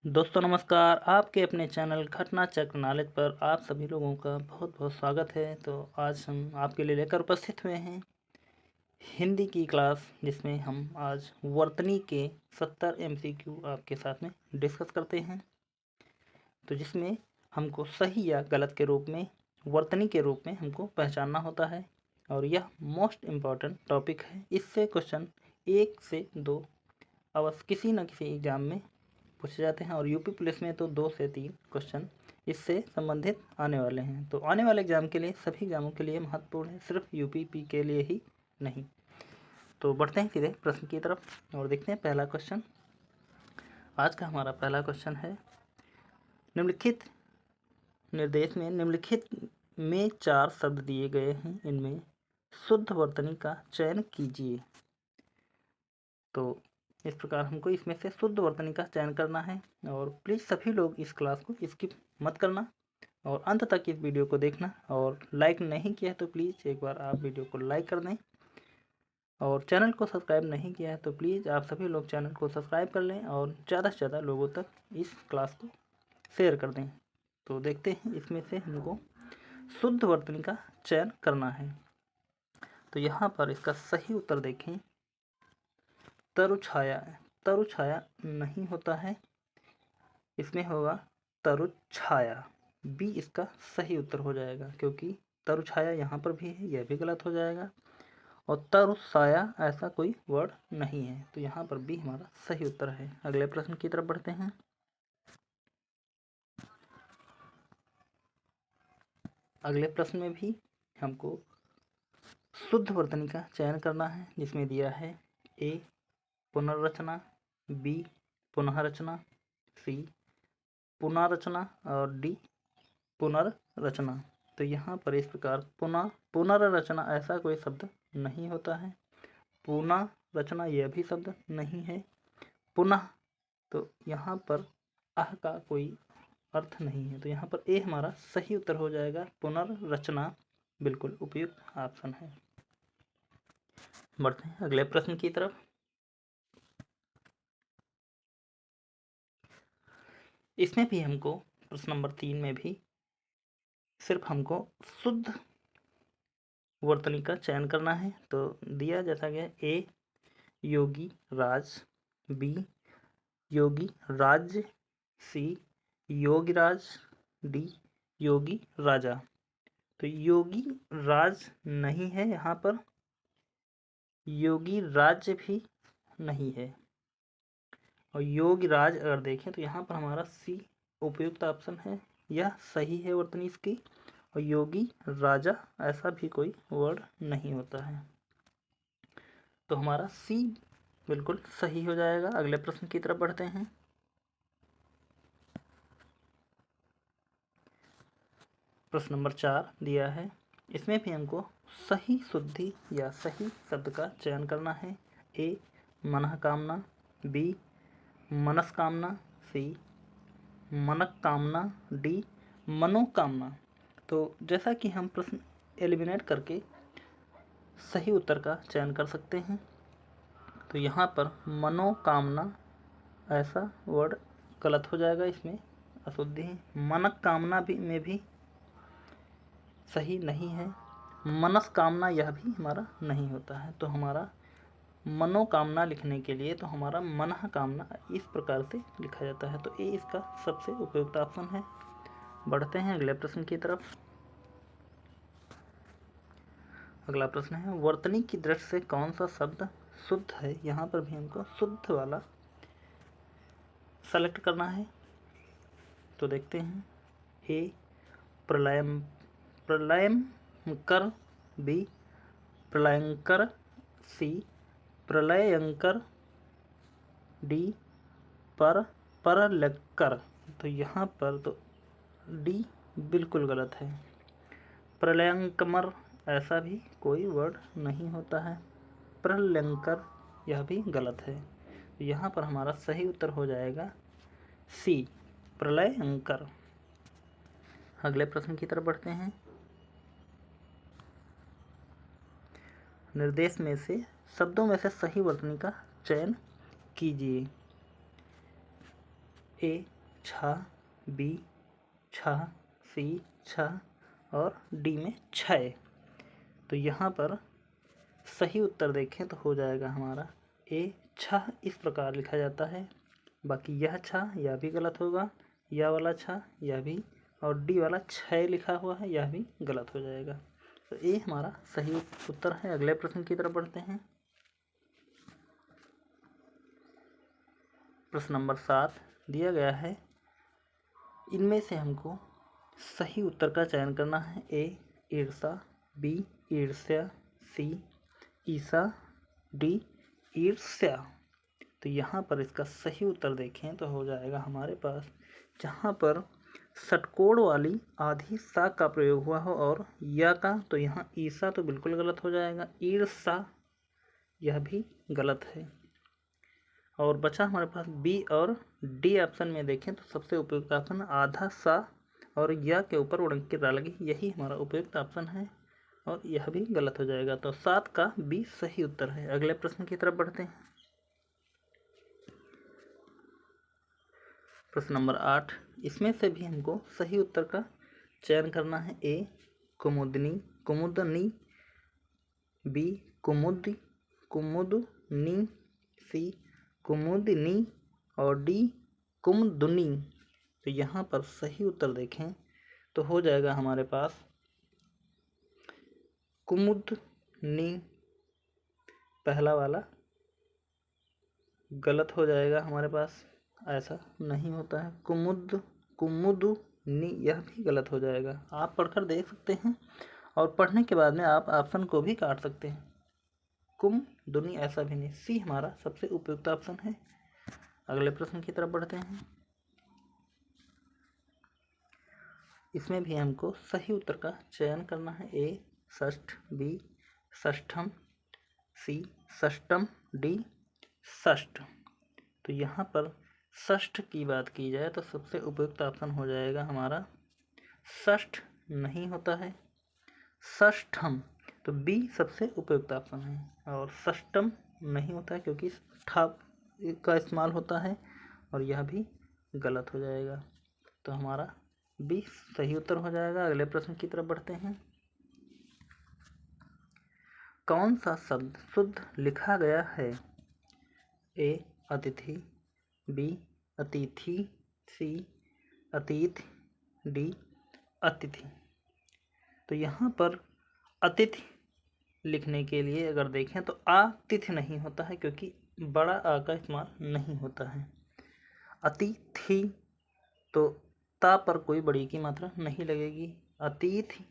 दोस्तों नमस्कार। आपके अपने चैनल घटना चक्र नॉलेज पर आप सभी लोगों का बहुत बहुत स्वागत है। तो आज हम आपके लिए लेकर उपस्थित हुए हैं हिंदी की क्लास, जिसमें हम आज वर्तनी के 70 MCQ आपके साथ में डिस्कस करते हैं। तो जिसमें हमको सही या गलत के रूप में, वर्तनी के रूप में हमको पहचानना होता है और यह मोस्ट इम्पॉर्टेंट टॉपिक है। इससे क्वेश्चन 1 से 2 अवश्य किसी न किसी एग्ज़ाम में पूछे जाते हैं और यूपी पुलिस में तो 2 से 3 क्वेश्चन इससे संबंधित आने वाले हैं। तो आने वाले एग्ज़ाम के लिए, सभी एग्ज़ामों के लिए महत्वपूर्ण है, सिर्फ यूपी के लिए ही नहीं। तो बढ़ते हैं सीधे प्रश्न की तरफ और देखते हैं पहला क्वेश्चन। आज का हमारा पहला क्वेश्चन है, निम्नलिखित निर्देश में निम्नलिखित में 4 शब्द दिए गए हैं, इनमें शुद्ध वर्तनी का चयन कीजिए। तो इस प्रकार हमको इसमें से शुद्ध वर्तनी का चयन करना है और प्लीज़ सभी लोग इस क्लास को स्किप मत करना और अंत तक इस वीडियो को देखना। और लाइक नहीं किया है तो प्लीज़ एक बार आप वीडियो को लाइक कर दें और चैनल को सब्सक्राइब नहीं किया है तो प्लीज़ आप सभी लोग चैनल को सब्सक्राइब कर लें और ज़्यादा से ज़्यादा लोगों तक इस क्लास को शेयर कर दें। तो देखते हैं इसमें से हमको शुद्ध वर्तनी का चयन करना है। तो यहाँ पर इसका सही उत्तर देखें, तरुछाया। तरुछाया नहीं होता है, इसमें होगा तरुछाया। बी इसका सही उत्तर हो जाएगा, क्योंकि तरुछाया यहाँ पर भी है, यह भी गलत हो जाएगा। और तरुसाया ऐसा कोई वर्ड नहीं है, तो यहाँ पर बी हमारा सही उत्तर है। अगले प्रश्न की तरफ बढ़ते हैं। अगले प्रश्न में भी हमको शुद्ध वर्तनी का चयन करना है, जिसमें दिया है ए पुनर्रचना, बी पुनर्रचना, सी पुनर्रचना और डी पुनर्रचना। तो यहाँ पर इस प्रकार पुनर्रचना ऐसा कोई शब्द नहीं होता है, पुनर्रचना यह भी शब्द नहीं है, पुनः तो यहाँ पर आह का कोई अर्थ नहीं है। तो यहाँ पर ए हमारा सही उत्तर हो जाएगा, पुनर्रचना बिल्कुल उपयुक्त ऑप्शन है। बढ़ते हैं अगले प्रश्न की तरफ। इसमें भी हमको प्रश्न नंबर 3 में भी सिर्फ हमको शुद्ध वर्तनी का चयन करना है। तो दिया जैसा गया, ए योगी राज, बी योगी राज्य, सी योगीराज, डी योगी राजा। तो योगी राज नहीं है, यहाँ पर योगी राज्य भी नहीं है और योगी राज अगर देखें तो यहाँ पर हमारा सी उपयुक्त ऑप्शन है, यह सही है वर्तनी इसकी। और योगी राजा ऐसा भी कोई वर्ड नहीं होता है, तो हमारा सी बिल्कुल सही हो जाएगा। अगले प्रश्न की तरफ बढ़ते हैं। प्रश्न नंबर 4 दिया है, इसमें भी हमको सही शुद्धि या सही शब्द का चयन करना है। ए मनःकामना, बी मनस्कामना, सी मनकामना, डी मनोकामना। तो जैसा कि हम प्रश्न एलिमिनेट करके सही उत्तर का चयन कर सकते हैं, तो यहाँ पर मनोकामना ऐसा वर्ड गलत हो जाएगा, इसमें अशुद्धि है। मनकामना भी में भी सही नहीं है, मनस्कामना यह भी हमारा नहीं होता है। तो हमारा मनोकामना लिखने के लिए तो हमारा मनःकामना इस प्रकार से लिखा जाता है, तो ए इसका सबसे उपयुक्त ऑप्शन है। बढ़ते हैं अगले प्रश्न की तरफ। अगला प्रश्न है, वर्तनी की दृष्टि से कौन सा शब्द शुद्ध है। यहाँ पर भी हमको शुद्ध वाला सेलेक्ट करना है। तो देखते हैं, ए प्रलयम प्रलयंकर, बी प्रलयंकर, सी प्रलयंकर, डी परलयंकर। तो यहाँ पर तो डी बिल्कुल गलत है, प्रलयंकमर ऐसा भी कोई वर्ड नहीं होता है, प्रलयंकर यह भी गलत है। यहाँ पर हमारा सही उत्तर हो जाएगा सी प्रलयंकर। अगले प्रश्न की तरफ बढ़ते हैं। निर्देश में से शब्दों में से सही वर्तनी का चयन कीजिए। ए छा, बी छा, सी छा और डी में छः। तो यहाँ पर सही उत्तर देखें तो हो जाएगा हमारा ए छः। इस प्रकार लिखा जाता है। बाकी यह छः यह भी गलत होगा, यह वाला छः यह भी, और डी वाला छः लिखा हुआ है यह भी गलत हो जाएगा। तो ए हमारा सही उत्तर है। अगले प्रश्न की तरफ बढ़ते हैं। प्रश्न नंबर 7 दिया गया है, इनमें से हमको सही उत्तर का चयन करना है। ए ईर्षा, बी ईर्ष्या, सी ईसा, डी ईर्ष्या। तो यहाँ पर इसका सही उत्तर देखें तो हो जाएगा हमारे पास, जहाँ पर षटकोण वाली आधी सा का प्रयोग हुआ हो और या का, तो यहाँ ईसा तो बिल्कुल गलत हो जाएगा, ईर्षा यह भी गलत है। और बचा हमारे पास बी और डी ऑप्शन में देखें तो सबसे उपयुक्त ऑप्शन आधा सा और या के ऊपर उड़ंकी रा लगी, यही हमारा उपयुक्त ऑप्शन है और यह भी गलत हो जाएगा। तो 7 का बी सही उत्तर है। अगले प्रश्न की तरफ बढ़ते हैं। प्रश्न नंबर 8, इसमें से भी हमको सही उत्तर का चयन करना है। ए कुमुदनी, कुमुदनी, बी कुमुद, कुमुदनी, सी कुमुदनी और डी कुमुदनी। तो यहाँ पर सही उत्तर देखें तो हो जाएगा हमारे पास कुमुदनी, पहला वाला गलत हो जाएगा हमारे पास, ऐसा नहीं होता है। कुमुदनी यह भी गलत हो जाएगा। आप पढ़कर देख सकते हैं और पढ़ने के बाद में आप ऑप्शन को भी काट सकते हैं। कुमुदनी ऐसा भी नहीं, सी हमारा सबसे उपयुक्त ऑप्शन है। अगले प्रश्न की तरफ बढ़ते हैं। इसमें भी हमको सही उत्तर का चयन करना है। ए षष्ठ, बी षष्ठम, सी षष्टम, डी षष्ठ। तो यहाँ पर षष्ठ की बात की जाए तो सबसे उपयुक्त ऑप्शन हो जाएगा हमारा षष्ठ नहीं होता है, षष्ठम। तो बी सबसे उपयुक्त ऑप्शन है और षष्टम नहीं होता है क्योंकि ठा का इस्तेमाल होता है और यह भी गलत हो जाएगा। तो हमारा बी सही उत्तर हो जाएगा। अगले प्रश्न की तरफ बढ़ते हैं। कौन सा शब्द शुद्ध लिखा गया है? ए अतिथि, बी अतिथि, सी अतिथि, डी अतिथि। तो यहाँ पर अतिथि लिखने के लिए अगर देखें तो आतिथि नहीं होता है क्योंकि बड़ा आ का इस्तेमाल नहीं होता है। अतिथि तो ता पर कोई बड़ी की मात्रा नहीं लगेगी, अतिथि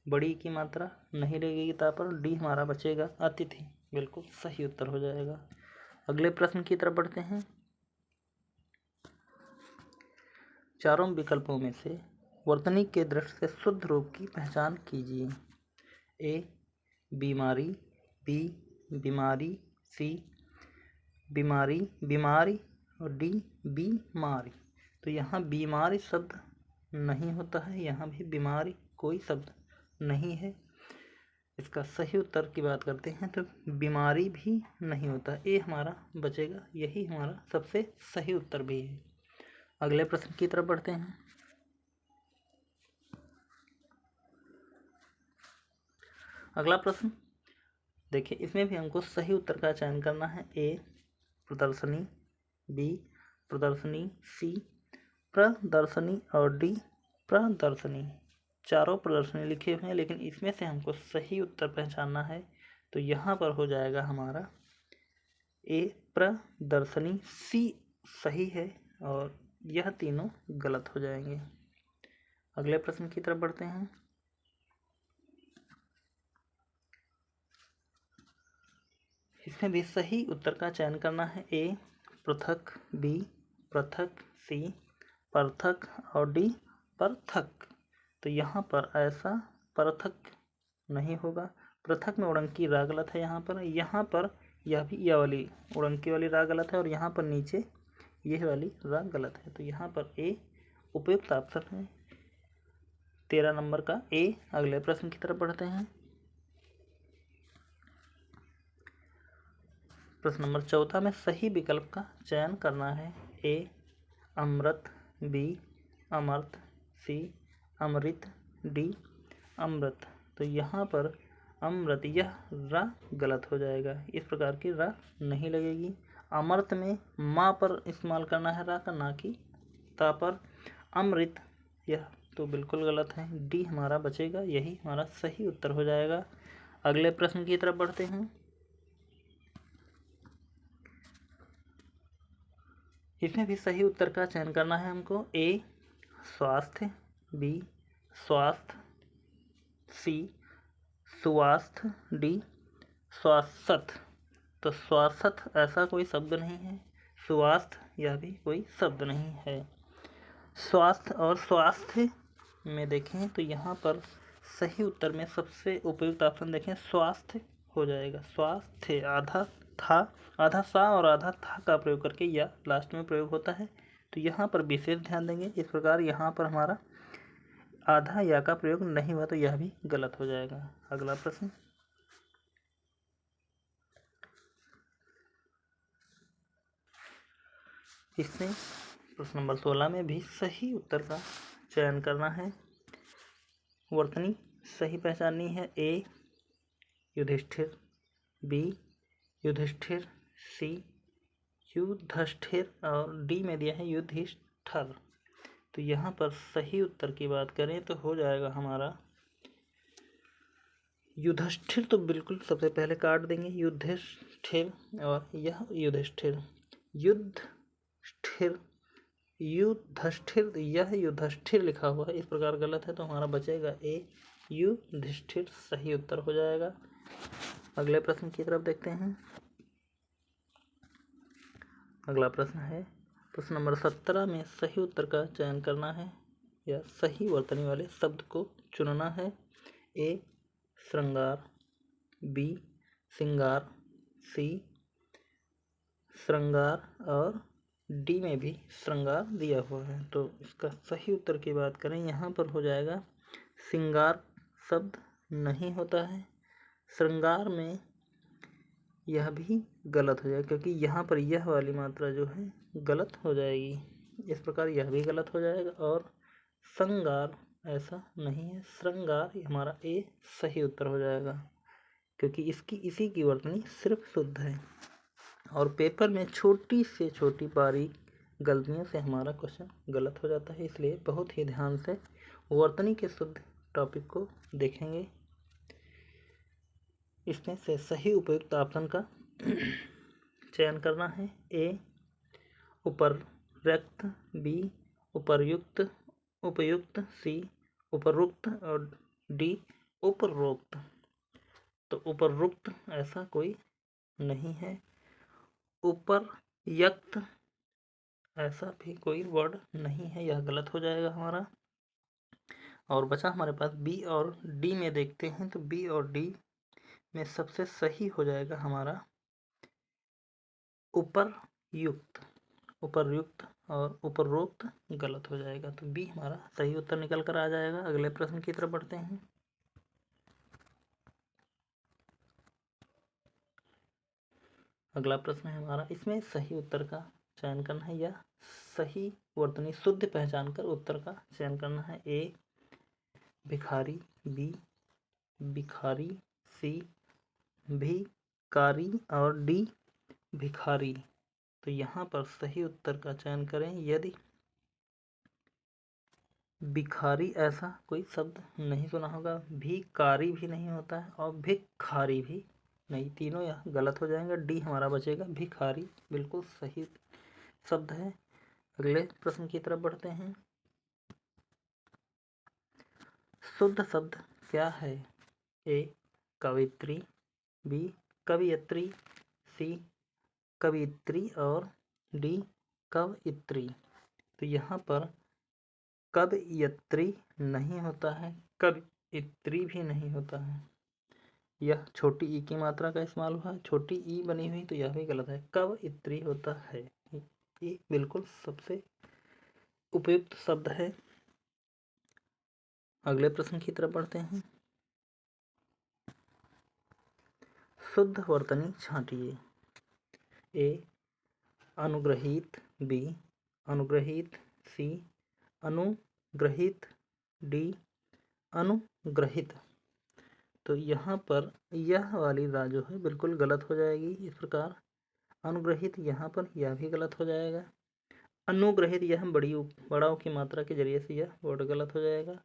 बड़ी की मात्रा नहीं लगेगी ता पर, डी हमारा बचेगा अतिथि, बिल्कुल सही उत्तर हो जाएगा। अगले प्रश्न की तरफ बढ़ते हैं। चारों विकल्पों में से वर्तनी के दृष्टि से शुद्ध रूप की पहचान कीजिए। ए बीमारी, बी बीमारी, सी बीमारी बीमारी और डी बीमारी। तो यहाँ बीमारी शब्द नहीं होता है, यहाँ भी बीमारी कोई शब्द नहीं है। इसका सही उत्तर की बात करते हैं तो बीमारी भी नहीं होता, ए हमारा बचेगा, यही हमारा सबसे सही उत्तर भी है। अगले प्रश्न की तरफ बढ़ते हैं। अगला प्रश्न देखिए, इसमें भी हमको सही उत्तर का चयन करना है। ए प्रदर्शनी, बी प्रदर्शनी, सी प्रदर्शनी और डी प्रदर्शनी। चारों प्रदर्शनी लिखे हुए हैं लेकिन इसमें से हमको सही उत्तर पहचानना है। तो यहाँ पर हो जाएगा हमारा ए प्रदर्शनी, सी सही है और यह तीनों गलत हो जाएंगे। अगले प्रश्न की तरफ बढ़ते हैं। इसमें भी सही उत्तर का चयन करना है। ए पृथक, बी पृथक, सी पृथक और डी पृथक। तो यहाँ पर ऐसा पृथक नहीं होगा, पृथक में उड़ंकी रा गलत है। यहाँ पर यह भी यह वाली उड़ंकी वाली रा गलत है और यहाँ पर नीचे यह वाली रा गलत है। तो यहाँ पर ए उपयुक्त ऑप्शन है 13 नंबर का ए। अगले प्रश्न की तरफ बढ़ते हैं। प्रश्न नंबर 14 में सही विकल्प का चयन करना है। ए अमृत, बी अमर्त, सी अमृत, डी अमृत। तो यहाँ पर अमृत यह रा गलत हो जाएगा, इस प्रकार की रा नहीं लगेगी। अमृत में माँ पर इस्तेमाल करना है रा का, ना कि ता पर। अमृत यह तो बिल्कुल गलत है, डी हमारा बचेगा, यही हमारा सही उत्तर हो जाएगा। अगले प्रश्न की तरफ बढ़ते हैं। इसमें भी सही उत्तर का चयन करना है हमको। ए स्वास्थ्य, बी स्वास्थ्य, सी स्वास्थ्य, डी स्वास्थ्य। तो स्वास्थ्य ऐसा कोई शब्द नहीं है, स्वास्थ्य यह भी कोई शब्द नहीं है। स्वास्थ्य और स्वास्थ्य में देखें तो यहाँ पर सही उत्तर में सबसे उपयुक्त ऑप्शन देखें स्वास्थ्य हो जाएगा। स्वास्थ्य आधा था, आधा सा और आधा था का प्रयोग करके या लास्ट में प्रयोग होता है, तो यहाँ पर विशेष ध्यान देंगे। इस प्रकार यहाँ पर हमारा आधा या का प्रयोग नहीं हुआ, तो यह भी गलत हो जाएगा। अगला प्रश्न, इसमें प्रश्न नंबर 16 में भी सही उत्तर का चयन करना है। वर्तनी सही पहचाननी है। ए युधिष्ठिर, बी युधिष्ठिर, सी युधिष्ठिर और डी में दिया है युधिष्ठिर। तो यहाँ पर सही उत्तर की बात करें तो हो जाएगा हमारा युधिष्ठिर, तो बिल्कुल सबसे पहले काट देंगे युधिष्ठिर, और यह युधिष्ठिर, युधिष्ठिर, युधिष्ठिर, यह युधिष्ठिर लिखा हुआ है, इस प्रकार गलत है, तो हमारा बचेगा ए युधिष्ठिर, सही उत्तर हो जाएगा। अगले प्रश्न की तरफ देखते हैं। अगला प्रश्न है प्रश्न नंबर 17 में सही उत्तर का चयन करना है या सही वर्तनी वाले शब्द को चुनना है। ए श्रृंगार, बी श्रृंगार, सी श्रृंगार और डी में भी श्रृंगार दिया हुआ है। तो इसका सही उत्तर की बात करें यहाँ पर हो जाएगा श्रृंगार शब्द नहीं होता है, श्रृंगार में यह भी गलत हो जाएगा, क्योंकि यहाँ पर यह वाली मात्रा जो है गलत हो जाएगी, इस प्रकार यह भी गलत हो जाएगा। और श्रृंगार ऐसा नहीं है, श्रृंगार हमारा ए सही उत्तर हो जाएगा, क्योंकि इसकी इसी की वर्तनी सिर्फ शुद्ध है। और पेपर में छोटी से छोटी बारीक गलतियों से हमारा क्वेश्चन गलत हो जाता है, इसलिए बहुत ही ध्यान से वर्तनी के शुद्ध टॉपिक को देखेंगे। इसमें से सही उपयुक्त ऑप्शन का चयन करना है। ए उपर्युक्त, बी उपर्युक्त, उपयुक्त, सी उपरोक्त और डी उपरोक्त। तो उपरोक्त ऐसा कोई नहीं है, उपरयुक्त ऐसा भी कोई वर्ड नहीं है, यह गलत हो जाएगा हमारा। और बचा हमारे पास बी और डी में देखते हैं, तो बी और डी में सबसे सही हो जाएगा हमारा उपरयुक्त, उपरयुक्त और उपरोक्त गलत हो जाएगा, तो बी हमारा सही उत्तर निकल कर आ जाएगा। अगले प्रश्न की तरफ बढ़ते हैं। अगला प्रश्न है हमारा, इसमें सही उत्तर का चयन करना है या सही वर्तनी शुद्ध पहचान कर उत्तर का चयन करना है। ए भिखारी, बी भिखारी, सी भिकारी और डी भिखारी। तो यहाँ पर सही उत्तर का चयन करें। यदि भिखारी ऐसा कोई शब्द नहीं सुना होगा, भिकारी भी नहीं होता है और भिखारी भी नहीं, तीनों यह गलत हो जाएंगे, डी हमारा बचेगा, भिखारी बिल्कुल सही शब्द है। अगले प्रश्न की तरफ बढ़ते हैं। शुद्ध शब्द क्या है? ए कवित्री, बी कवियत्री, सी कवित्री और डी कवयित्री। तो यहाँ पर कवयित्री नहीं होता है, कवयित्री भी नहीं होता है, यह छोटी ई की मात्रा का इस्तेमाल हुआ, छोटी ई बनी हुई, तो यह भी गलत है, कवयित्री होता है, ये बिल्कुल सबसे उपयुक्त शब्द है। अगले प्रश्न की तरफ बढ़ते हैं। शुद्ध वर्तनी छांटिए। ए अनुग्रहित, बी अनुग्रहित, सी अनुग्रहित, डी अनुग्रहित। तो यहाँ पर यह वाली रा जो है बिल्कुल गलत हो जाएगी। इस प्रकार अनुग्रहित यहाँ पर यह भी गलत हो जाएगा। अनुग्रहित यह बड़ाओं की मात्रा के जरिए से यह वर्ड गलत हो जाएगा।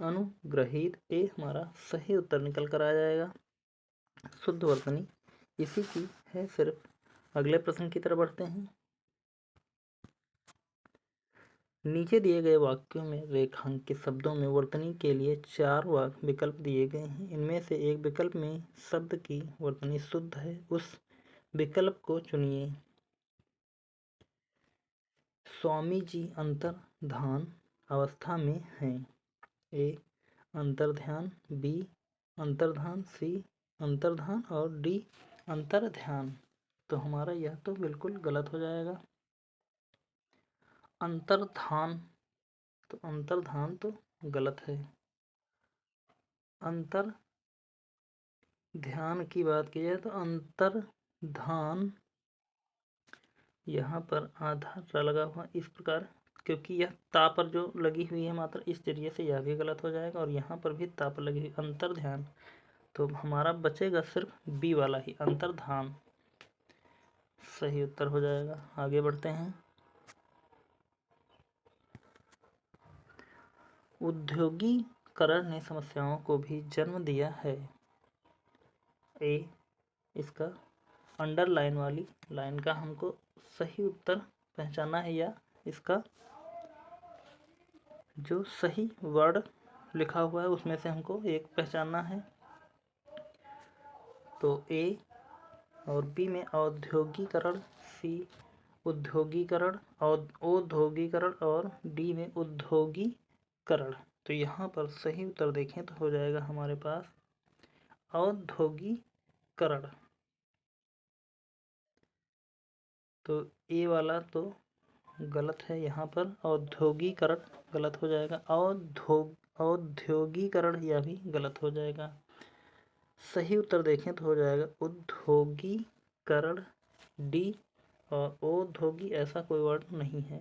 अनुग्रहित ए हमारा सही उत्तर निकल कर आ जाएगा। शुद्ध वर्तनी इसी की है सिर्फ। अगले प्रश्न की तरफ बढ़ते हैं। नीचे दिए गए वाक्यों में रेखांकित शब्दों में वर्तनी के लिए 4 विकल्प दिए गए हैं। इनमें से एक विकल्प में शब्द की वर्तनी शुद्ध है, उस विकल्प को चुनिए। स्वामी जी अंतर्धान अवस्था में हैं। ए अंतर्ध्यान, बी अंतर्धान, सी अंतर्धान और डी अंतर्ध्यान। तो हमारा यह तो बिल्कुल गलत हो जाएगा। अंतर्धान तो गलत है। अंतर ध्यान की बात की जाए तो अंतर्धान यहाँ पर आधा र लगा हुआ इस प्रकार, क्योंकि यह ता पर जो लगी हुई है मात्रा, इस जरिए से यह भी गलत हो जाएगा। और यहाँ पर भी ता पर लगी हुई अंतर्ध्यान, तो हमारा बचेगा सिर्फ बी वाला ही अंतर्धान सही उत्तर हो जाएगा। आगे बढ़ते हैं। औद्योगिकरण ने समस्याओं को भी जन्म दिया है। ए इसका अंडरलाइन वाली लाइन का हमको सही उत्तर पहचानना है, या इसका जो सही वर्ड लिखा हुआ है उसमें से हमको एक पहचानना है। तो ए और बी में औद्योगिकरण, सी औद्योगिकरण और डी में उद्योगीकरण। तो यहाँ पर सही उत्तर देखें तो हो जाएगा हमारे पास औद्योगीकरण। तो ए वाला तो गलत है, यहाँ पर औद्योगीकरण गलत हो जाएगा। औद्योगीकरण यह भी गलत हो जाएगा। सही उत्तर देखें तो हो जाएगा उद्योगीकरण डी, और औद्योगी ऐसा कोई वर्ड नहीं है।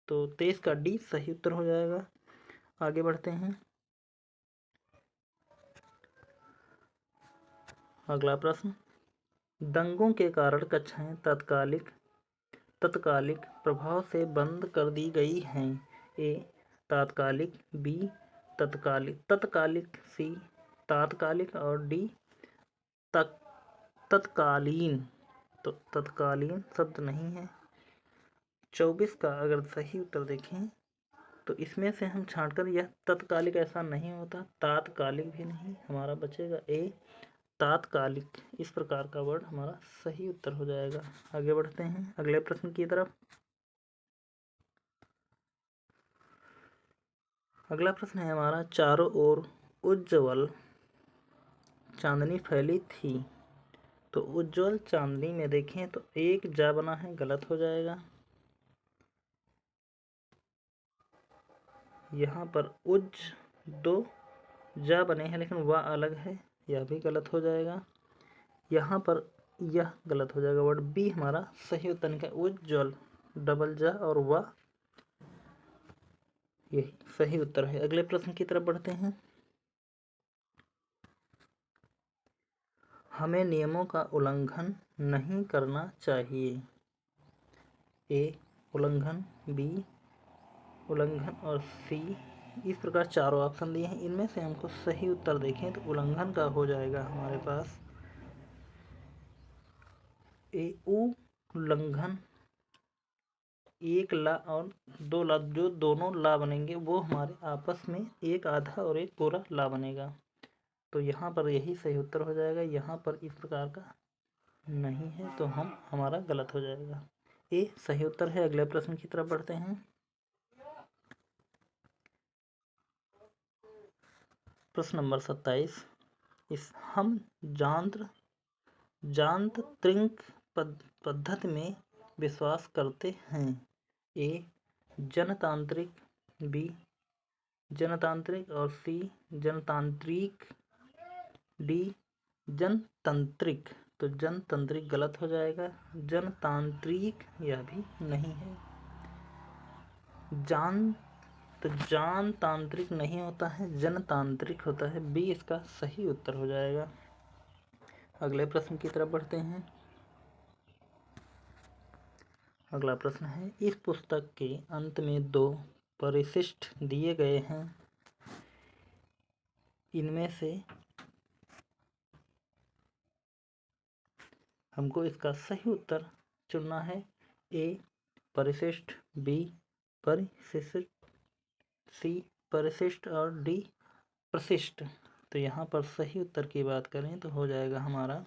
तो 23 का डी सही उत्तर हो जाएगा। आगे बढ़ते हैं। अगला प्रश्न, दंगों के कारण कक्षाएं तत्कालिक प्रभाव से बंद कर दी गई हैं। ए तात्कालिक, बी तत्कालिक, सी तात्कालिक और डी तत्कालीन। तो तत्कालीन शब्द नहीं है। 24 का अगर सही उत्तर देखें तो इसमें से हम छांटकर यह तत्कालिक ऐसा नहीं होता, तात्कालिक भी नहीं, हमारा बचेगा ए तात्कालिक। इस प्रकार का वर्ड हमारा सही उत्तर हो जाएगा। आगे बढ़ते हैं अगले प्रश्न की तरफ। अगला प्रश्न है हमारा, चारों ओर उज्ज्वल चांदनी फैली थी। तो उज्ज्वल चांदनी में देखें तो एक जा बना है, गलत हो जाएगा। यहाँ पर दो जा बने हैं लेकिन वह अलग है, यह भी गलत हो जाएगा। यहाँ पर यह गलत हो जाएगा। वर्ड बी हमारा सही उत्तर निकला, उज्ज्वल डबल जा और वह, यही सही उत्तर है। अगले प्रश्न की तरफ बढ़ते हैं। हमें नियमों का उल्लंघन नहीं करना चाहिए। ए उल्लंघन, बी उल्लंघन और सी। इस प्रकार चारों ऑप्शन दिए हैं, इनमें से हमको सही उत्तर देखें तो उल्लंघन का हो जाएगा हमारे पास ए उल्लंघन। एक ला और दो ला, जो दोनों ला बनेंगे वो हमारे आपस में एक आधा और एक पूरा ला बनेगा। तो यहाँ पर यही सही उत्तर हो जाएगा। यहाँ पर इस प्रकार का नहीं है तो हमारा गलत हो जाएगा। ए सही उत्तर है। अगले प्रश्न की तरफ बढ़ते हैं। प्रश्न नंबर 27, इस हम यांत्रिक पद्धति में विश्वास करते हैं। ए जनतांत्रिक, बी जनतांत्रिक और सी जनतांत्रिक, डी जनतंत्रिक। तो जनतंत्रिक गलत हो जाएगा, जनतांत्रिक यह भी नहीं है। जान तो जानतांत्रिक नहीं होता है, जनतांत्रिक होता है। बी इसका सही उत्तर हो जाएगा। अगले प्रश्न की तरफ बढ़ते हैं। अगला प्रश्न है, इस पुस्तक के अंत में 2 परिशिष्ट दिए गए हैं, इनमें से हमको इसका सही उत्तर चुनना है। ए परिशिष्ट, बी परिशिष्ट, सी परिशिष्ट और डी प्रशिष्ट। तो यहाँ पर सही उत्तर की बात करें तो हो जाएगा हमारा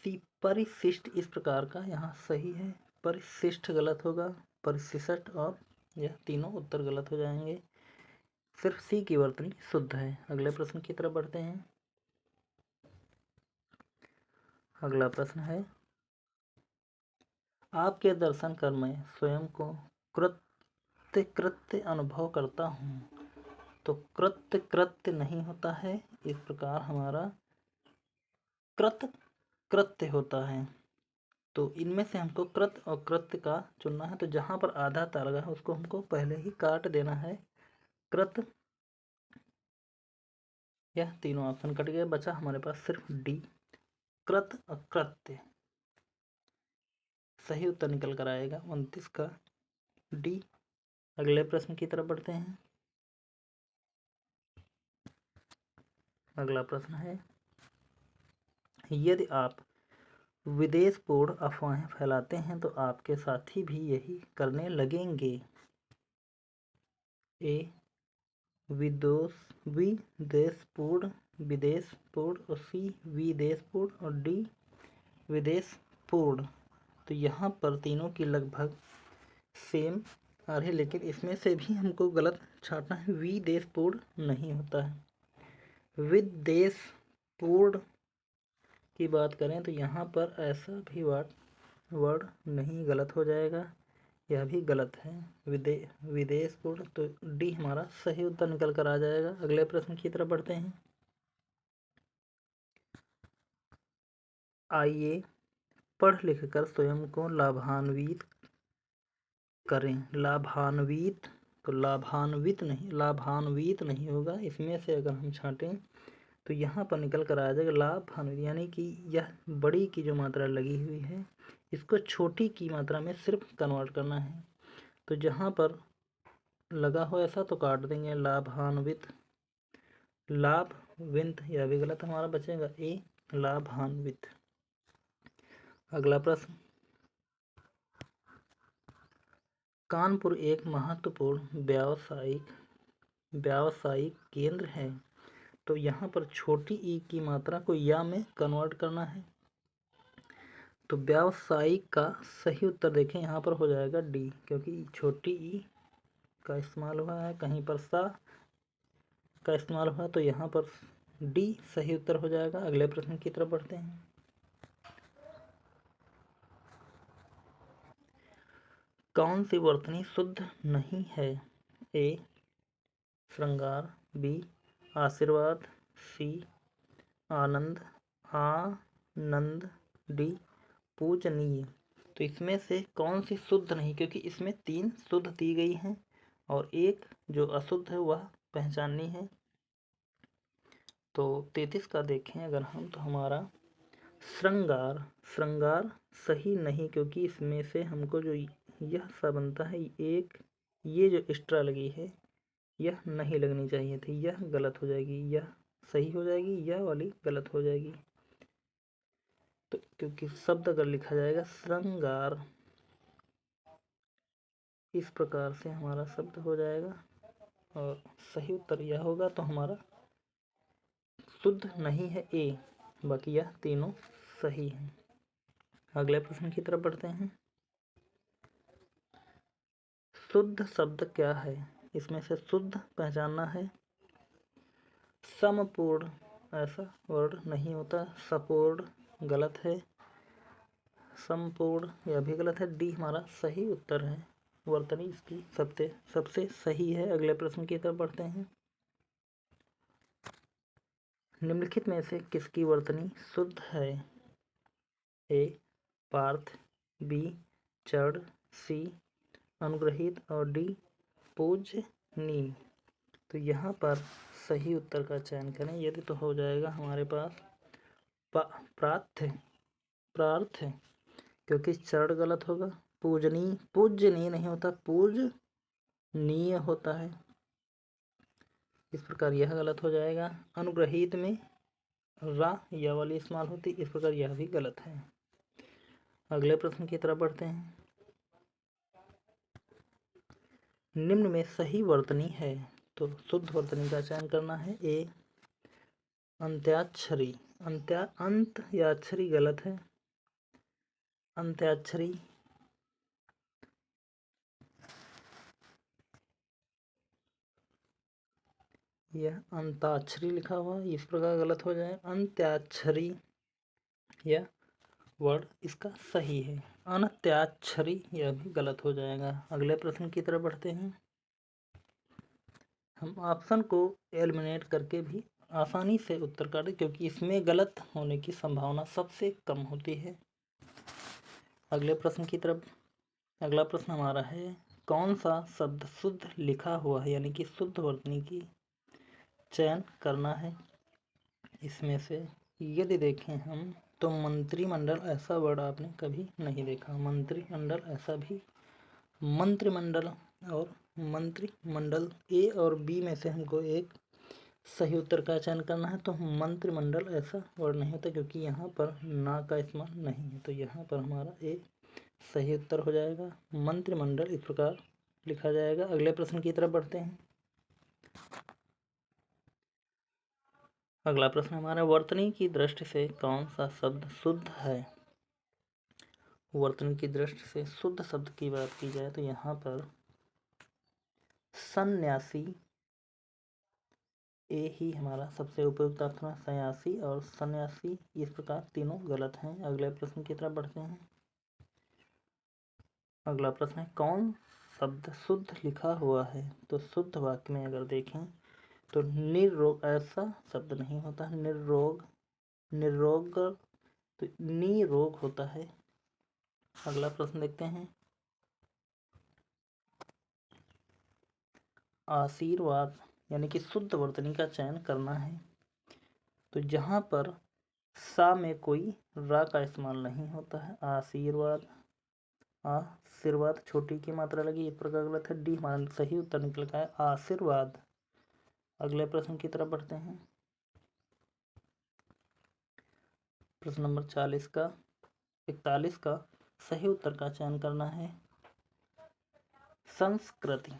सी परिशिष्ट। इस प्रकार का यहाँ सही है, परिशिष्ट गलत होगा, परिशिष्ट और यह तीनों उत्तर गलत हो जाएंगे। सिर्फ सी की वर्तनी शुद्ध है। अगले प्रश्न की तरफ बढ़ते हैं। अगला प्रश्न है, आपके दर्शन कर मैं स्वयं को कृत्य कृत्य अनुभव करता हूँ। तो कृत्य कृत्य नहीं होता है, इस प्रकार हमारा कृत कृत्य होता है। तो इनमें से हमको कृत और कृत्य का चुनना है। तो जहाँ पर आधा तार लगा है उसको हमको पहले ही काट देना है। कृत, यह तीनों ऑप्शन कट गए, बचा हमारे पास सिर्फ डी कृत और कृत्य। सही उत्तर निकल कर आएगा 29 का डी। अगले प्रश्न की तरफ बढ़ते हैं। अगला प्रश्न है, यदि आप विदेशपूर्ण अफवाहें फैलाते हैं तो आपके साथी भी यही करने लगेंगे। ए विदेशपूर्ण, विदेशपूर्ण और सी विदेशपूर्ण और डी विदेशपूर्ण। तो यहाँ पर तीनों की लगभग सेम आ रही है, लेकिन इसमें से भी हमको गलत छांटना है। विदेशपूर्ण नहीं होता है। विदेशपूर्ण की बात करें तो यहाँ पर ऐसा भी वर्ड नहीं, गलत हो जाएगा, यह भी गलत है। विदेशपूर्ण, तो डी हमारा सही उत्तर निकल कर आ जाएगा। अगले प्रश्न की तरफ बढ़ते हैं। आइए पढ़ लिख कर स्वयं को लाभान्वित करें। लाभान्वित, तो लाभान्वित नहीं होगा। इसमें से अगर हम छांटें तो यहाँ पर निकल कर आ जाएगा लाभान्वित, यानी कि यह बड़ी की जो मात्रा लगी हुई है इसको छोटी की मात्रा में सिर्फ कन्वर्ट करना है। तो जहाँ पर लगा हो ऐसा तो काट देंगे। लाभान्वित, लाभविंत, यह भी गलत हमारा बचेगा ए लाभान्वित। अगला प्रश्न, कानपुर एक महत्वपूर्ण व्यावसायिक केंद्र है। तो यहाँ पर छोटी ई की मात्रा को या में कन्वर्ट करना है। तो व्यावसायिक का सही उत्तर देखें यहाँ पर हो जाएगा डी, क्योंकि छोटी ई का इस्तेमाल हुआ है, कहीं पर सा का इस्तेमाल हुआ, तो यहाँ पर डी सही उत्तर हो जाएगा। अगले प्रश्न की तरफ बढ़ते हैं। कौन सी वर्तनी शुद्ध नहीं है। ए श्रृंगार, बी आशीर्वाद, सी आनंद, डी पूजनीय। तो इसमें से कौन सी शुद्ध नहीं, क्योंकि इसमें 3 शुद्ध दी गई हैं और एक जो अशुद्ध है वह पहचाननी है। तो 33 का देखें अगर हम, तो हमारा श्रृंगार सही नहीं, क्योंकि इसमें से हमको जो यह सा बनता है, एक ये जो एक्स्ट्रा लगी है यह नहीं लगनी चाहिए थी, यह गलत हो जाएगी, यह सही हो जाएगी, यह वाली गलत हो जाएगी। तो क्योंकि शब्द अगर लिखा जाएगा श्रृंगार, इस प्रकार से हमारा शब्द हो जाएगा और सही उत्तर यह होगा। तो हमारा शुद्ध नहीं है ए, बाकी यह तीनों सही हैं। अगले प्रश्न की तरफ बढ़ते हैं। शुद्ध शब्द क्या है। इसमें से शुद्ध पहचानना है। समपूर्ण, ऐसा वर्ड नहीं होता। सपूर्ण गलत है, संपूर्ण यह भी गलत है। डी हमारा सही उत्तर है, वर्तनी इसकी सबसे सही है। अगले प्रश्न की तरफ बढ़ते हैं। निम्नलिखित में से किसकी वर्तनी शुद्ध है। ए पार्थ, बी चढ़, सी अनुग्रहित और डी पूजनीय। तो यहाँ पर सही उत्तर का चयन करें। यदि तो हो जाएगा हमारे पास प्रार्थ्य प्रार्थ्य, क्योंकि चरण गलत होगा। पूजनीय पूजनीय नहीं होता, पूजनीय होता है। इस प्रकार यह गलत हो जाएगा। अनुग्रहित में रा या वाली इस्तेमाल होती, इस प्रकार यह भी गलत है। अगले प्रश्न की तरफ बढ़ते हैं। निम्न में सही वर्तनी है, तो शुद्ध वर्तनी का चयन करना है। ए अंत्याक्षरी, अंत या अक्षरी गलत है। अंत्याक्षरी, यह अंताक्षरी लिखा हुआ, इस प्रकार गलत हो जाए। अंत्याक्षरी यह वर्ड इसका सही है। अनत्याक्षरी यह भी गलत हो जाएगा। अगले प्रश्न की तरफ बढ़ते हैं। हम ऑप्शन को एलिमिनेट करके भी आसानी से उत्तर काटें, क्योंकि इसमें गलत होने की संभावना सबसे कम होती है। अगले प्रश्न की तरफ। अगला प्रश्न हमारा है, कौन सा शब्द शुद्ध लिखा हुआ है, यानी कि शुद्ध वर्तनी की चयन करना है। इसमें से यदि देखें हम तो मंत्रिमंडल, ऐसा वर्ड आपने कभी नहीं देखा। मंत्रिमंडल ऐसा भी, मंत्रिमंडल और मंत्रिमंडल, ए और बी में से हमको एक सही उत्तर का चयन करना है। तो मंत्रिमंडल ऐसा वर्ड नहीं होता, क्योंकि यहाँ पर ना का इस्तेमाल नहीं है। तो यहाँ पर हमारा ए सही उत्तर हो जाएगा। मंत्रिमंडल इस प्रकार लिखा जाएगा। अगले प्रश्न की तरफ बढ़ते हैं। अगला प्रश्न हमारा, वर्तनी की दृष्टि से कौन सा शब्द शुद्ध है। वर्तनी की दृष्टि से शुद्ध शब्द की बात की जाए तो यहाँ पर सन्यासी, ए ही हमारा सबसे उपयुक्त ऑप्शन है। सन्यासी और सन्यासी इस प्रकार तीनों गलत हैं। अगले प्रश्न की तरफ बढ़ते हैं। अगला प्रश्न है, कौन शब्द शुद्ध लिखा हुआ है। तो शुद्ध वाक्य में अगर देखें तो निर्रोग ऐसा शब्द नहीं होता। निर्रोग, निरोग तो निरोग होता है। अगला प्रश्न देखते हैं। आशीर्वाद, यानी कि शुद्ध वर्तनी का चयन करना है। तो जहाँ पर सा में कोई रा का इस्तेमाल नहीं होता है। आशीर्वाद, आशीर्वाद छोटी की मात्रा लगी, इस प्रकार गलत है। डी हमारा सही उत्तर निकल का है, आशीर्वाद। अगले प्रश्न की तरफ बढ़ते हैं। प्रश्न नंबर 41 का सही उत्तर का चयन करना है। संस्कृति,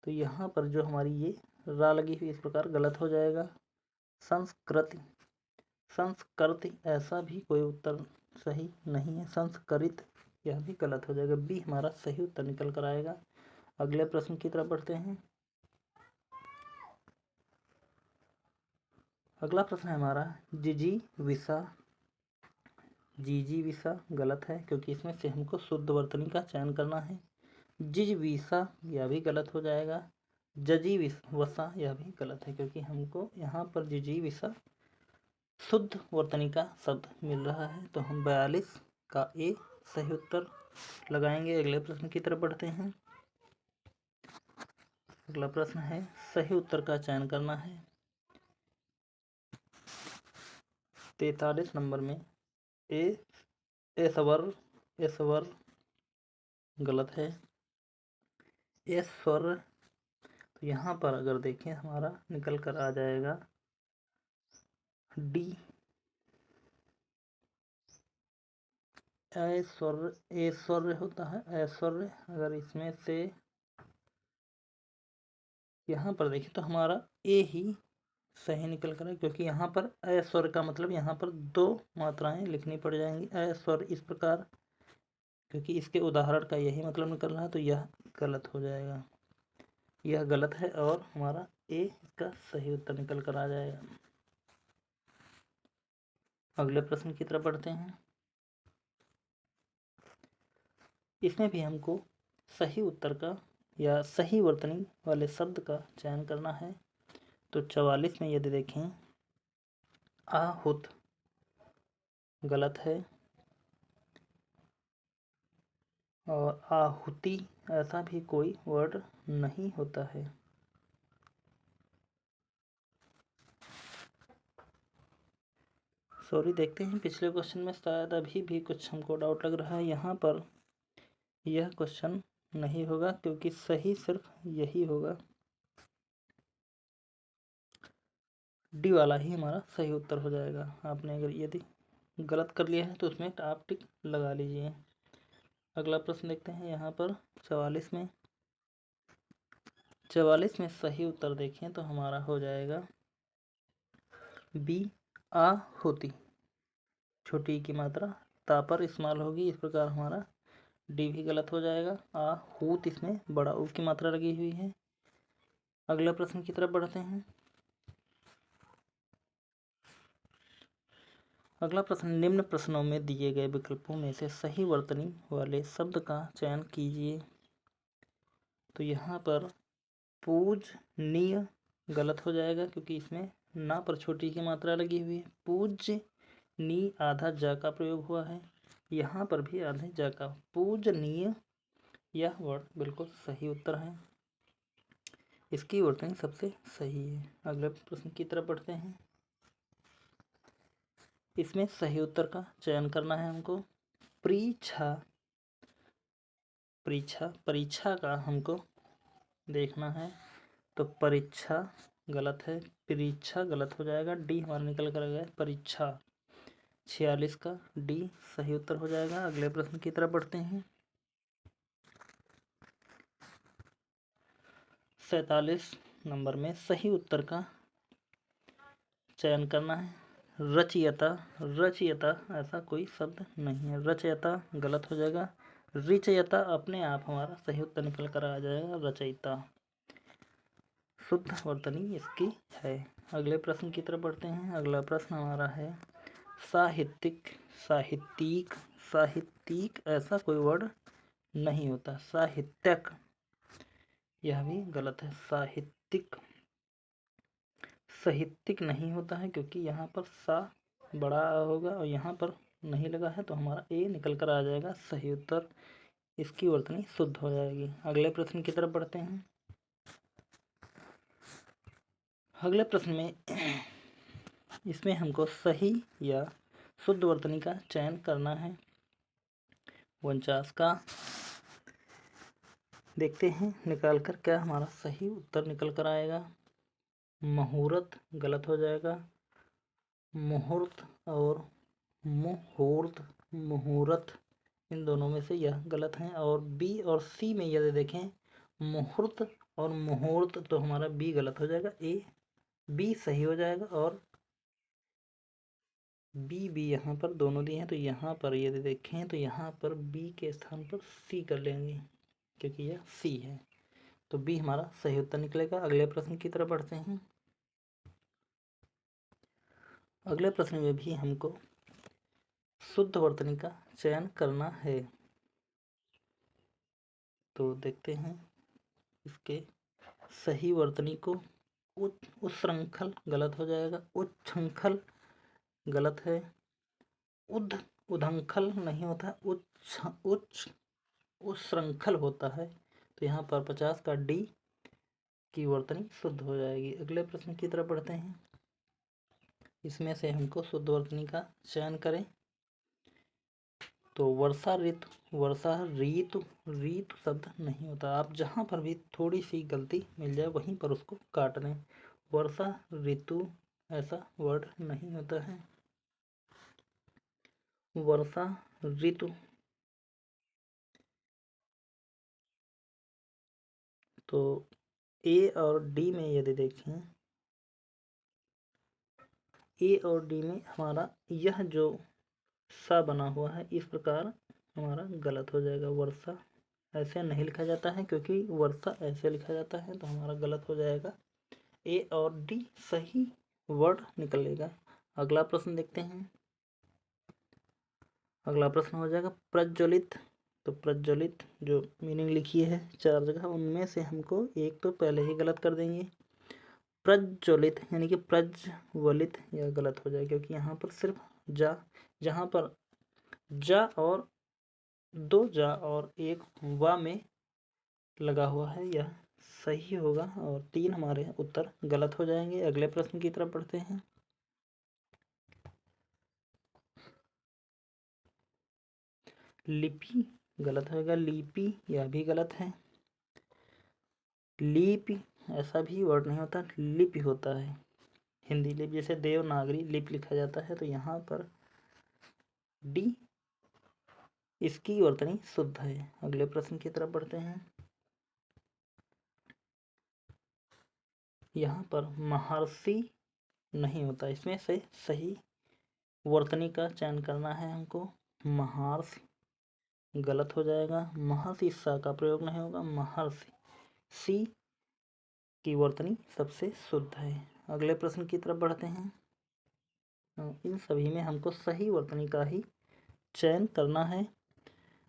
तो यहाँ पर जो हमारी ये रा लगी हुई, इस प्रकार गलत हो जाएगा। संस्कृति, संस्कृति ऐसा भी कोई उत्तर सही नहीं है। संस्कृत यह भी गलत हो जाएगा। बी हमारा सही उत्तर निकल कर आएगा। अगले प्रश्न की तरफ बढ़ते हैं। अगला प्रश्न है हमारा, जिजीविषा, जिजीविषा गलत है, क्योंकि इसमें से हमको शुद्ध वर्तनी का चयन करना है। जिजीविषा यह भी गलत हो जाएगा। जजीविषा यह भी गलत है, क्योंकि हमको यहाँ पर जिजीविषा शुद्ध वर्तनी का शब्द मिल रहा है। तो हम 42 का ए सही उत्तर लगाएंगे। अगले प्रश्न की तरफ बढ़ते हैं। अगला प्रश्न है, सही उत्तर का चयन करना है। 43 नंबर में स्वर गलत है। स्वर, तो यहाँ पर अगर देखें हमारा निकल कर आ जाएगा डी, ऐश्वर्य होता है। ऐश्वर्य, अगर इसमें से यहाँ पर देखें तो हमारा ए ही सही निकल कर है, क्योंकि यहाँ पर ऐश्वर्य का मतलब यहाँ पर दो मात्राएं लिखनी पड़ जाएंगी। ऐश्वर्य इस प्रकार, क्योंकि इसके उदाहरण का यही मतलब निकल रहा है, तो यह गलत हो जाएगा। यह गलत है और हमारा ए इसका सही उत्तर निकल कर आ जाएगा। अगले प्रश्न की तरफ बढ़ते हैं। इसमें भी हमको सही उत्तर का या सही वर्तनी वाले शब्द का चयन करना है। तो 44 में यदि देखें, आहुत गलत है। और आहुति ऐसा भी कोई वर्ड नहीं होता है। सॉरी, देखते हैं पिछले क्वेश्चन में शायद अभी भी कुछ हमको डाउट लग रहा है। यहाँ पर यह क्वेश्चन नहीं होगा क्योंकि सही सिर्फ यही होगा, डी वाला ही हमारा सही उत्तर हो जाएगा। आपने अगर यदि गलत कर लिया है तो उसमें आप टिक लगा लीजिए। अगला प्रश्न देखते हैं यहाँ पर 44 में। 44 में सही उत्तर देखें तो हमारा हो जाएगा बी, आहुति। छोटी की मात्रा ता पर इस्तेमाल होगी, इस प्रकार हमारा डी भी गलत हो जाएगा। आहूत इसमें बड़ा ऊ की मात्रा लगी हुई है। अगला प्रश्न की तरफ बढ़ते हैं। अगला प्रश्न, निम्न प्रश्नों में दिए गए विकल्पों में से सही वर्तनी वाले शब्द का चयन कीजिए। तो यहाँ पर पूजनीय गलत हो जाएगा क्योंकि इसमें ना पर छोटी की मात्रा लगी हुई है। पूज्य नी आधा जा का प्रयोग हुआ है, यहाँ पर भी आधे जा का। पूजनीय यह वर्ड बिल्कुल सही उत्तर है, इसकी वर्तनी सबसे सही है। अगले प्रश्न की तरफ बढ़ते हैं। इसमें सही उत्तर का चयन करना है हमको। परीक्षा, परीक्षा, परीक्षा का हमको देखना है। तो परीक्षा गलत है, परीक्षा गलत हो जाएगा। डी हमारा निकल कर गया परीक्षा। 46 का डी सही उत्तर हो जाएगा। अगले प्रश्न की तरफ बढ़ते हैं। 47 नंबर में सही उत्तर का चयन करना है। रचयिता, रचयिता ऐसा कोई शब्द नहीं है, रचयिता गलत हो जाएगा। रिचयिता अपने आप हमारा सही उत्तर निकल कर आ जाएगा, रचयिता। शुद्ध वर्तनी इसकी है। अगले प्रश्न की तरफ बढ़ते हैं। अगला प्रश्न हमारा है साहित्यिक, साहित्यिक, साहित्यिक ऐसा कोई वर्ड नहीं होता। साहित्यक यह भी गलत है। साहित्यिक, साहित्यिक नहीं होता है क्योंकि यहाँ पर सा बड़ा होगा और यहाँ पर नहीं लगा है, तो हमारा ए निकल कर आ जाएगा सही उत्तर। इसकी वर्तनी शुद्ध हो जाएगी। अगले प्रश्न की तरफ बढ़ते हैं। अगले प्रश्न में इसमें हमको सही या शुद्ध वर्तनी का चयन करना है। 49 का देखते हैं निकाल कर क्या हमारा सही उत्तर निकल कर आएगा। मुहूर्त गलत हो जाएगा। मुहूर्त और मुहूर्त, मुहूर्त इन दोनों में से यह गलत है। और बी और सी में यदि देखें मुहूर्त और मुहूर्त, तो हमारा बी गलत हो जाएगा। ए बी सही हो जाएगा और बी भी यहाँ पर दोनों दिए हैं, तो यहाँ पर यदि देखें तो यहाँ पर बी के स्थान पर सी कर लेंगे क्योंकि यह सी है, तो बी हमारा सही उत्तर निकलेगा। अगले प्रश्न की तरफ बढ़ते हैं। अगले प्रश्न में भी हमको शुद्ध वर्तनी का चयन करना है। तो देखते हैं इसके सही वर्तनी को। उच्छृंखल गलत हो जाएगा। उच्छृंखल गलत है। उद्धंखल नहीं होता, उच्छृंखल होता है। तो यहाँ पर 50 का डी की वर्तनी शुद्ध हो जाएगी। अगले प्रश्न की तरफ बढ़ते हैं। इसमें से हमको शुद्ध वर्तनी का चयन करें। तो वर्षा ऋतु, वर्षा ऋतु, ऋतु शब्द नहीं होता। आप जहाँ पर भी थोड़ी सी गलती मिल जाए वहीं पर उसको काट लें। वर्षा ऋतु ऐसा वर्ड नहीं होता है। वर्षा ऋतु, तो ए और डी में यदि देखें, ए और डी में हमारा यह जो सा बना हुआ है इस प्रकार हमारा गलत हो जाएगा। वर्षा ऐसे नहीं लिखा जाता है क्योंकि वर्षा ऐसे लिखा जाता है, तो हमारा गलत हो जाएगा। ए और डी सही वर्ड निकलेगा। अगला प्रश्न देखते हैं। अगला प्रश्न हो जाएगा प्रज्वलित। तो प्रज्वलित जो मीनिंग लिखी है 4 जगह, उनमें से हमको एक तो पहले ही गलत कर देंगे। प्रज्वलित यानी कि प्रज्वलित यह गलत हो जाएगा क्योंकि यहाँ पर सिर्फ जा, जहाँ पर जा और 2 जा और 1 वा में लगा हुआ है, यह सही होगा और 3 हमारे उत्तर गलत हो जाएंगे। अगले प्रश्न की तरफ बढ़ते हैं। लिपि गलत होगा, लिपि यह भी गलत है। लिपि ऐसा भी वर्ड नहीं होता, लिपि होता है। हिंदी लिपि जैसे देवनागरी लिपि लिखा जाता है, तो यहाँ पर डी इसकी वर्तनी शुद्ध है। अगले प्रश्न की तरफ बढ़ते हैं। यहाँ पर महर्षि नहीं होता, इसमें से सही वर्तनी का चयन करना है हमको। महर्षि गलत हो जाएगा, महर्षि सा का प्रयोग नहीं होगा, महर्षि सी की वर्तनी सबसे शुद्ध है। अगले प्रश्न की तरफ बढ़ते हैं। इन सभी में हमको सही वर्तनी का ही चयन करना है,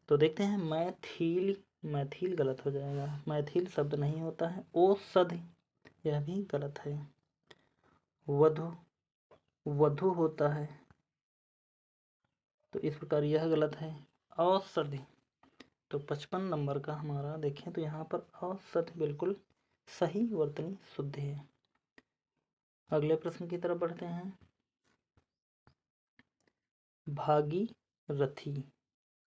तो देखते हैं। मैथिल, मैथिल गलत हो जाएगा, मैथिल शब्द नहीं होता है। औषधि यह भी गलत है। वधु, वधु होता है, तो इस प्रकार यह गलत है। औषधि, तो 55 नंबर का हमारा देखें तो यहाँ पर औषधि बिल्कुल सही वर्तनी शुद्ध है। अगले प्रश्न की तरफ बढ़ते हैं। भागीरथी,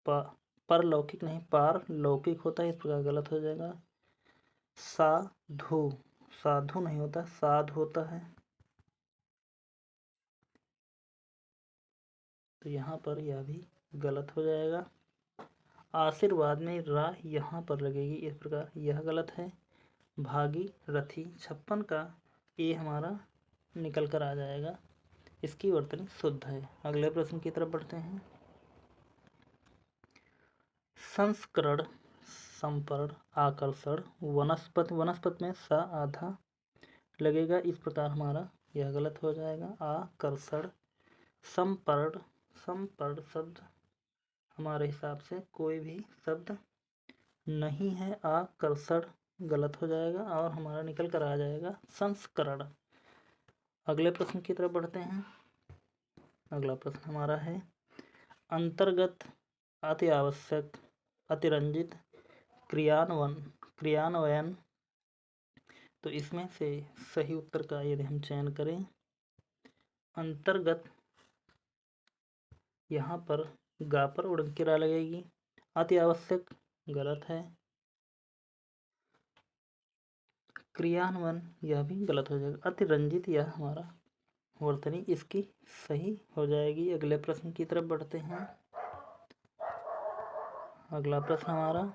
परलौकिक नहीं पारलौकिक होता है, इस प्रकार गलत हो जाएगा। साधु, साधु नहीं होता, साध होता है, तो यहाँ पर यह भी गलत हो जाएगा। आशीर्वाद में रा यहाँ पर लगेगी, इस प्रकार यह गलत है। भागीरथी 56 का ए हमारा निकल कर आ जाएगा, इसकी वर्तनी शुद्ध है। अगले प्रश्न की तरफ बढ़ते हैं। संस्करण, संपर्ण, आकर्षण, वनस्पति, वनस्पति में सा आधा लगेगा, इस प्रकार हमारा यह गलत हो जाएगा। आकर्षण, संपर्ण, संपर्ण शब्द हमारे हिसाब से कोई भी शब्द नहीं है, आकर्षण गलत हो जाएगा और हमारा निकल कर आ जाएगा संस्करण। अगले प्रश्न की तरफ बढ़ते हैं। अगला प्रश्न हमारा है अंतर्गत, अति आवश्यक, अतिरंजित, क्रियान्वयन, तो इसमें से सही उत्तर का यदि हम चयन करें, अंतर्गत यहाँ पर गा पर उड़किरा लगेगी। अति आवश्यक गलत है। क्रियान्वयन यह भी गलत हो जाएगा। अतिरंजित यह हमारा वर्तनी इसकी सही हो जाएगी। अगले प्रश्न की तरफ बढ़ते हैं। अगला प्रश्न हमारा,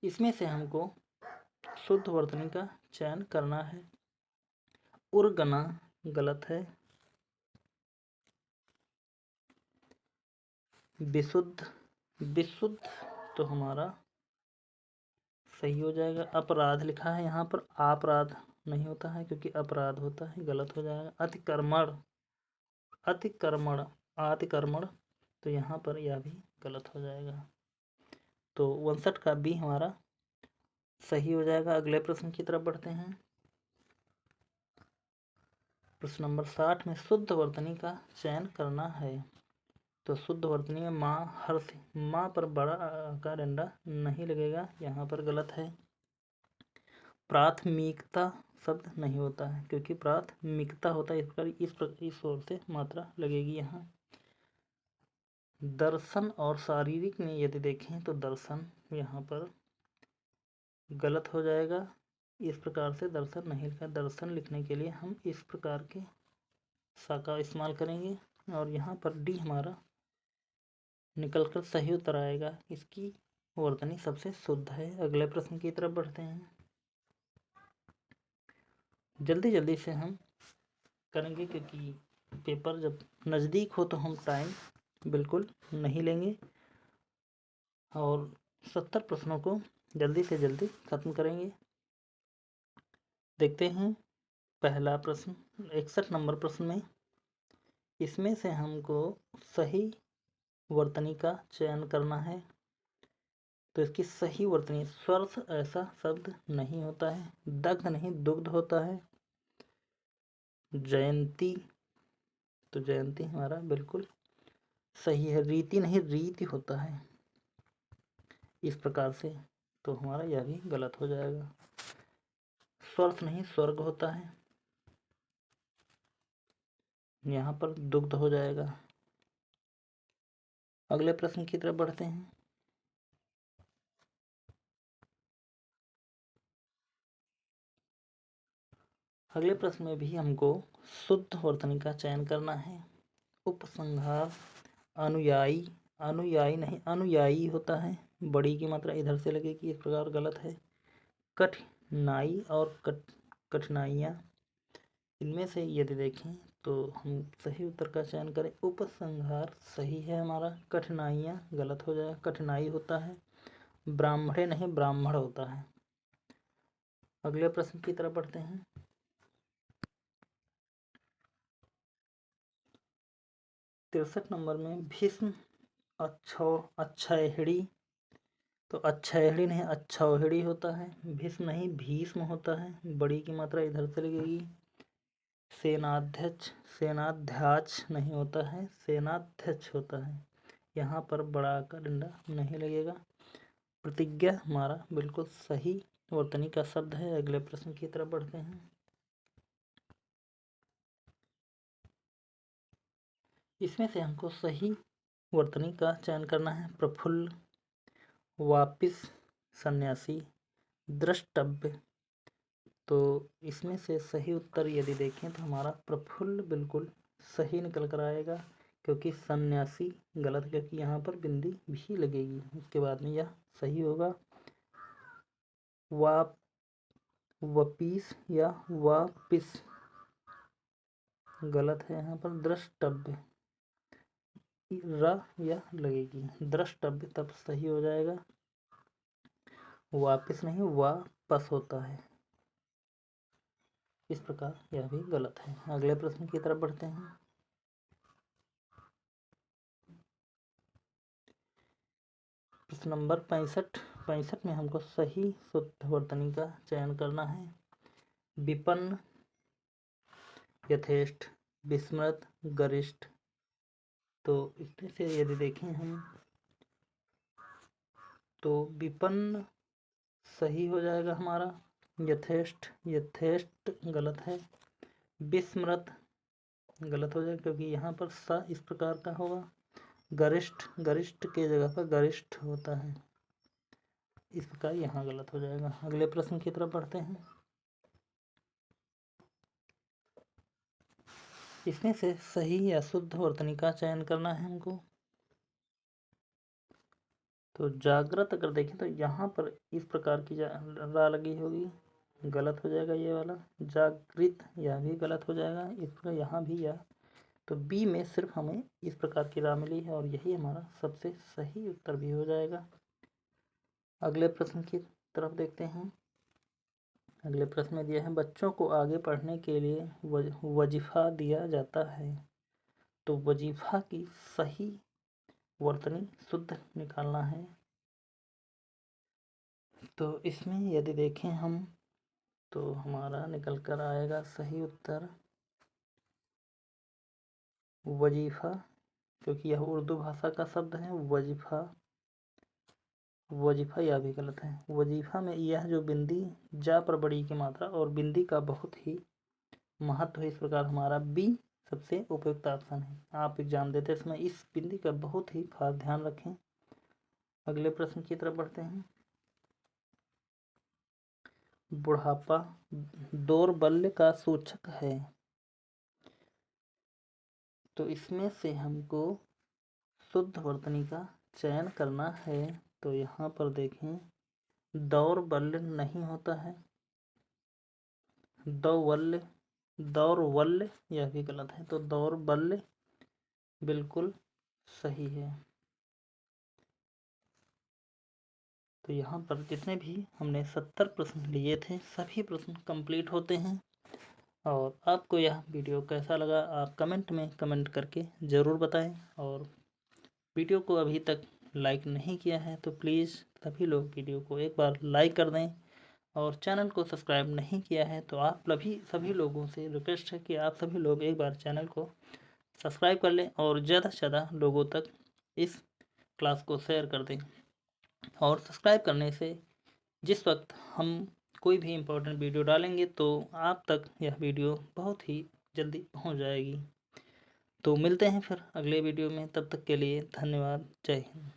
इसमें से हमको शुद्ध वर्तनी का चयन करना है। उर्गना गलत है। विशुद्ध, विशुद्ध तो हमारा सही हो जाएगा। अपराध लिखा है यहाँ पर, अपराध नहीं होता है क्योंकि अपराध होता है, गलत हो जाएगा। अतिक्रमण, अतिक्रमण, अतिक्रमण, तो यहाँ पर यह भी गलत हो जाएगा। तो 59 का बी हमारा सही हो जाएगा। अगले प्रश्न की तरफ बढ़ते हैं। प्रश्न नंबर 60 में शुद्ध वर्तनी का चयन करना है, तो शुद्ध वर्तनी में माँ, हर्ष, माँ पर बड़ा का डंडा नहीं लगेगा, यहाँ पर गलत है। प्राथमिकता शब्द नहीं होता है क्योंकि प्राथमिकता होता है, इस प्रकार इस ओर से मात्रा लगेगी यहाँ। दर्शन और शारीरिक में यदि देखें तो दर्शन यहाँ पर गलत हो जाएगा, इस प्रकार से दर्शन नहीं लिखा। दर्शन लिखने के लिए हम इस प्रकार के सा का इस्तेमाल करेंगे और यहाँ पर डी हमारा निकल कर सही उत्तर आएगा, इसकी वर्तनी सबसे शुद्ध है। अगले प्रश्न की तरफ बढ़ते हैं। जल्दी जल्दी से हम करेंगे क्योंकि पेपर जब नज़दीक हो तो हम टाइम बिल्कुल नहीं लेंगे और 70 प्रश्नों को जल्दी से जल्दी ख़त्म करेंगे। देखते हैं पहला प्रश्न 61 नंबर प्रश्न में, इसमें से हमको सही वर्तनी का चयन करना है, तो इसकी सही वर्तनी स्वर्ष ऐसा शब्द नहीं होता है, दग्ध नहीं दुग्ध होता है। जयंती, तो जयंती हमारा बिल्कुल सही है। रीति नहीं रीति होता है, इस प्रकार से, तो हमारा यह भी गलत हो जाएगा। स्वर्थ नहीं स्वर्ग होता है, यहाँ पर दुग्ध हो जाएगा। अगले प्रश्न की तरफ बढ़ते हैं। अगले प्रश्न में भी हमको शुद्ध वर्तनी का चयन करना है। उपसंहार अनुयायी, अनुयायी नहीं अनुयायी होता है, बड़ी की मात्रा इधर से लगेगी, इस प्रकार गलत है। कठिनाई और कठिनाइयाँ, इनमें से यदि देखें तो हम सही उत्तर का चयन करें। उपसंहार सही है हमारा, कठिनाइयाँ गलत हो जाएगा, कठिनाई होता है। ब्राह्मणे नहीं ब्राह्मण होता है। अगले प्रश्न की तरफ बढ़ते हैं। तिरसठ नंबर में भीष्म अच्छैहिणी, तो अच्छैहिणी नहीं अच्छौहिणी होता है। भीष्म नहीं भीष्म होता है, बड़ी की मात्रा इधर से लगेगी। सेनाध्यक्ष, सेनाध्याक्ष नहीं होता है, सेनाध्यक्ष होता है। यहाँ पर बड़ा का डंडा नहीं लगेगा। प्रतिज्ञा हमारा बिल्कुल सही वर्तनी का शब्द है। अगले प्रश्न की तरफ बढ़ते हैं। इसमें से हमको सही वर्तनी का चयन करना है। प्रफुल्ल, वापिस, सन्यासी, द्रष्टव्य, तो इसमें से सही उत्तर यदि देखें तो हमारा प्रफुल्ल बिल्कुल सही निकल कर आएगा, क्योंकि सन्यासी गलत, क्योंकि यहाँ पर बिंदी भी लगेगी, उसके बाद में यह सही होगा। वापिस या वापिस गलत है, यहाँ पर द्रष्टव्य र या लगेगी, द्रष्टव्य तब सही हो जाएगा। वापिस नहीं वापस होता है, इस प्रकार यह भी गलत है। अगले प्रश्न की तरफ बढ़ते हैं। प्रश्न नंबर 65 में हमको सही शुद्ध वर्तनी का चयन करना है। विपन्न, यथेष्ट, विस्मृत, गरिष्ठ, तो इसमें से यदि देखें हम तो विपन्न सही हो जाएगा हमारा। यथेष्ट, यथेष्ट गलत है। विस्मृत गलत हो जाएगा, क्योंकि यहाँ पर स इस प्रकार का होगा। गरिष्ठ, गरिष्ठ के जगह पर गरिष्ठ होता है, इस प्रकार यहाँ गलत हो जाएगा। अगले प्रश्न की तरफ बढ़ते हैं। इसमें से सही या शुद्ध वर्तनी का चयन करना है हमको। तो जागृत अगर देखें तो यहाँ पर इस प्रकार की रा लगी होगी, गलत हो जाएगा ये वाला। जागृत यह भी गलत हो जाएगा, इस प्रकार यहाँ भी यह, तो बी में सिर्फ हमें इस प्रकार की रा मिली है और यही हमारा सबसे सही उत्तर भी हो जाएगा। अगले प्रश्न की तरफ देखते हैं। अगले प्रश्न में दिया है बच्चों को आगे पढ़ने के लिए वजीफा दिया जाता है, तो वजीफा की सही वर्तनी शुद्ध निकालना है। तो इसमें यदि देखें हम तो हमारा निकल कर आएगा सही उत्तर वजीफा, क्योंकि यह उर्दू भाषा का शब्द है। वजीफा, वजीफा यह भी गलत है। वजीफा में यह जो बिंदी जा पर बड़ी की मात्रा और बिंदी का बहुत ही महत्व है, इस प्रकार हमारा बी सबसे उपयुक्त ऑप्शन है। आप एग्जाम देते समय इस बिंदी का बहुत ही खास ध्यान रखें। अगले प्रश्न की तरफ बढ़ते हैं। बुढ़ापा दौर्बल्य का सूचक है, तो इसमें से हमको शुद्ध वर्तनी का चयन करना है। तो यहाँ पर देखें दौर्बल्य नहीं होता है, दौर्बल्य, दौर्बल्य यह भी गलत है, तो दौर्बल्य बिल्कुल सही है। तो यहाँ पर जितने भी हमने 70 प्रश्न लिए थे सभी प्रश्न कंप्लीट होते हैं। और आपको यह वीडियो कैसा लगा आप कमेंट में कमेंट करके ज़रूर बताएं। और वीडियो को अभी तक लाइक नहीं किया है तो प्लीज़ सभी लोग वीडियो को एक बार लाइक कर दें। और चैनल को सब्सक्राइब नहीं किया है तो आप सभी लोगों से रिक्वेस्ट है कि आप सभी लोग एक बार चैनल को सब्सक्राइब कर लें और ज़्यादा से ज़्यादा लोगों तक इस क्लास को शेयर कर दें। और सब्सक्राइब करने से जिस वक्त हम कोई भी इम्पोर्टेंट वीडियो डालेंगे तो आप तक यह वीडियो बहुत ही जल्दी पहुंच जाएगी। तो मिलते हैं फिर अगले वीडियो में, तब तक के लिए धन्यवाद। जय हिंद।